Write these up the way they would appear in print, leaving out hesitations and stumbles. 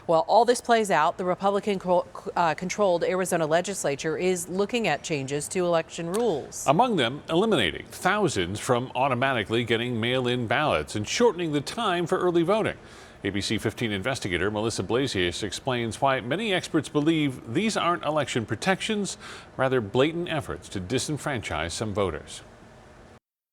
While all this plays out, the Republican-controlled Arizona legislature is looking at changes to election rules. Among them, eliminating thousands from automatically getting mail-in ballots and shortening the time for early voting. ABC 15 investigator Melissa Blasius explains why many experts believe these aren't election protections, rather blatant efforts to disenfranchise some voters.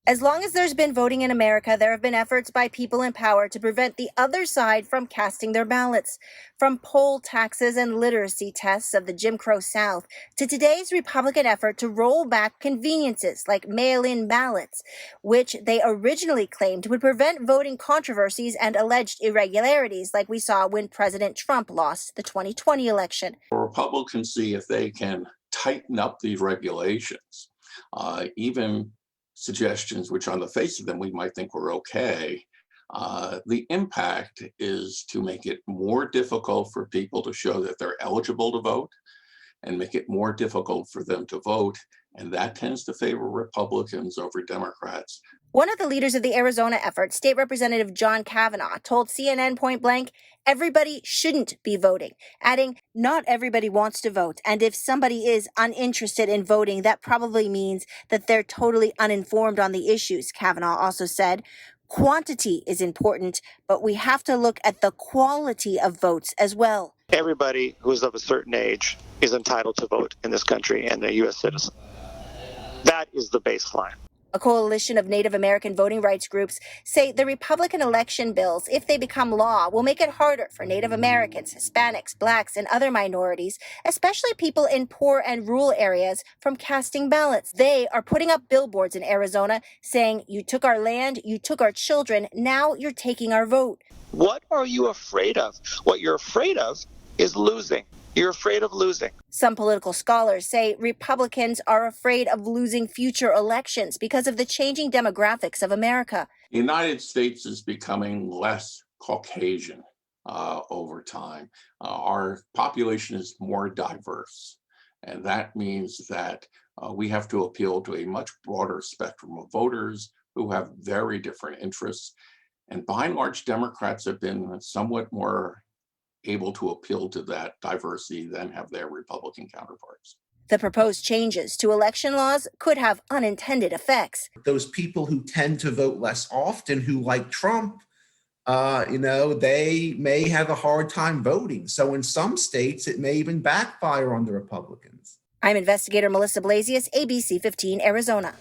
As long as there's been voting in America, there have been efforts by people in power to prevent the other side from casting their ballots. From poll taxes and literacy tests of the Jim Crow South to today's Republican effort to roll back conveniences like mail-in ballots, which they originally claimed would prevent voting controversies and alleged irregularities like we saw when President Trump lost the 2020 election. Republicans see if they can tighten up these regulations, even suggestions which on the face of them we might think were okay. The impact is to make it more difficult for people to show that they're eligible to vote and make it more difficult for them to vote. And that tends to favor Republicans over Democrats. One of the leaders of the Arizona effort, State Representative John Kavanaugh, told CNN point blank, everybody shouldn't be voting, adding, not everybody wants to vote. And if somebody is uninterested in voting, that probably means that they're totally uninformed on the issues, Kavanaugh also said. Quantity is important, but we have to look at the quality of votes as well. Everybody who is of a certain age is entitled to vote in this country and a U.S. citizen. That is the baseline. A coalition of Native American voting rights groups say the Republican election bills, if they become law, will make it harder for Native Americans, Hispanics, Blacks, and other minorities, especially people in poor and rural areas, from casting ballots. They are putting up billboards in Arizona saying, you took our land, you took our children, now you're taking our vote. What are you afraid of? What you're afraid of is losing. You're afraid of losing. Some political scholars say Republicans are afraid of losing future elections because of the changing demographics of America. The United States is becoming less Caucasian over time. Our population is more diverse, and that means that we have to appeal to a much broader spectrum of voters who have very different interests. And by and large, Democrats have been somewhat more able to appeal to that diversity than have their Republican counterparts. The proposed changes to election laws could have unintended effects. Those people who tend to vote less often, who like Trump, they may have a hard time voting. So in some states, it may even backfire on the Republicans. I'm investigator Melissa Blasius, ABC 15, Arizona.